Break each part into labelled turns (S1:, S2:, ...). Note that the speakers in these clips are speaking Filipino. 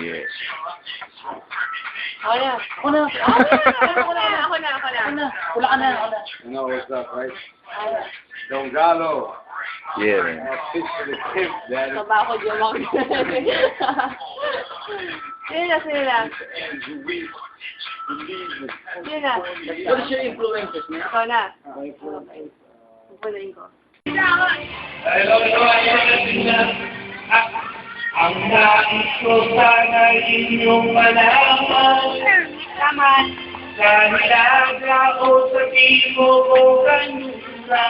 S1: Yes.
S2: Ako na. Ako na. Ako na. Wala ka na.
S3: You know what's up, right? Dongalo.
S1: Yeah, man.
S3: Fish for the tip, daddy.
S2: Saba ako dyan ako. Sige na. Sige na.
S4: What is your influences, man?
S2: Ako na. Pupulain ko.
S5: Ang nais ko sana inyong malaman.
S2: Salamat.
S5: Dahil ako sa timo ko kanila.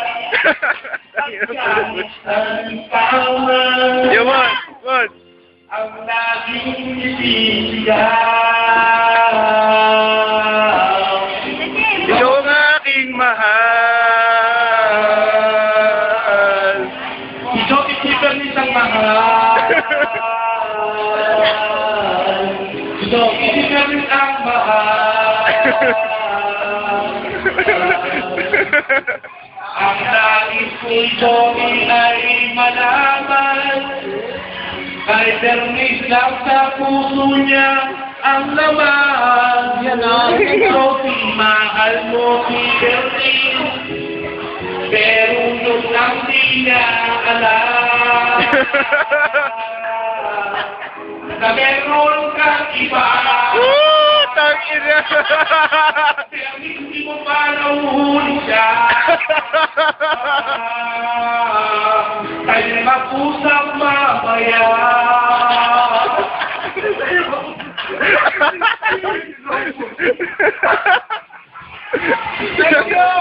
S5: Ang tama.
S1: Yo, man.
S5: Ang laging isiya.
S1: Ikaw ang aking mahal.
S5: Ikaw isipan isang mahal. Ikaw isipan isang mahal. Ang nais ko ito ay malaman. Kay Bernice lang sa puso niya ang laman. Ikaw mahal mo si Bernice. Pero yun lang di niya alam. Na meron kang iba.
S1: Tangina.
S5: Kaya hindi mo pa nahuhuli siya. Kaya mag-usap mamaya. Thank you!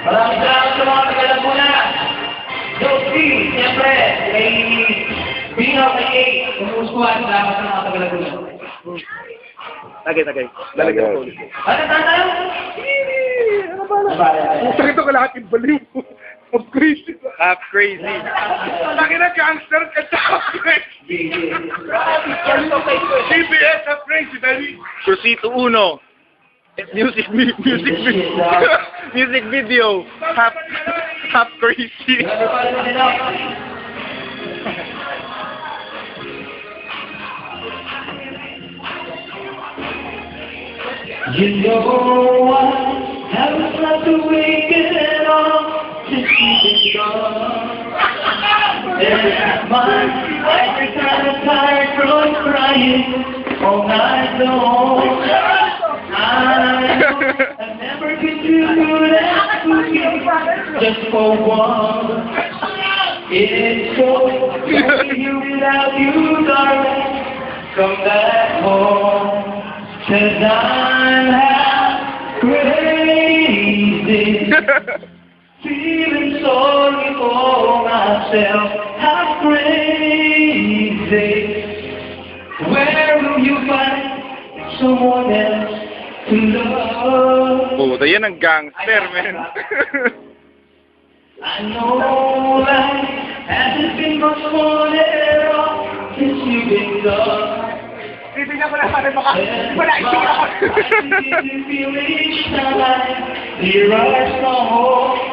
S4: Maraming salamat sa mga tagalag muna. Josie, siyempre, may Bino, may Kate. Kumuskuhan, salamat sa mga tagalag muna.
S1: Tagay. Lalagyan ko.
S4: Ano tayo?
S1: Ano ba?
S3: Sakit ko lahat yung baliw. I'm crazy.
S1: Half crazy.
S3: Laki na gangster ka sa CBS na crazy, daddy.
S1: Prosito uno. Music video. Half crazy.
S5: You know I haven't slept awake at all since you've been gone. And my eyes are kind of tired from crying all night long. I never could do that for you, just for one. It's so lonely without you, darling. Come back home. 'Cause I'm half crazy, feeling sorry for myself, half crazy. Where will you find someone else to love?
S1: Puta, yan ang gangster, man.
S5: I know life hasn't been much more at all since you've been gone.
S3: Titignan ko lang para wala isip ako.
S5: Here are some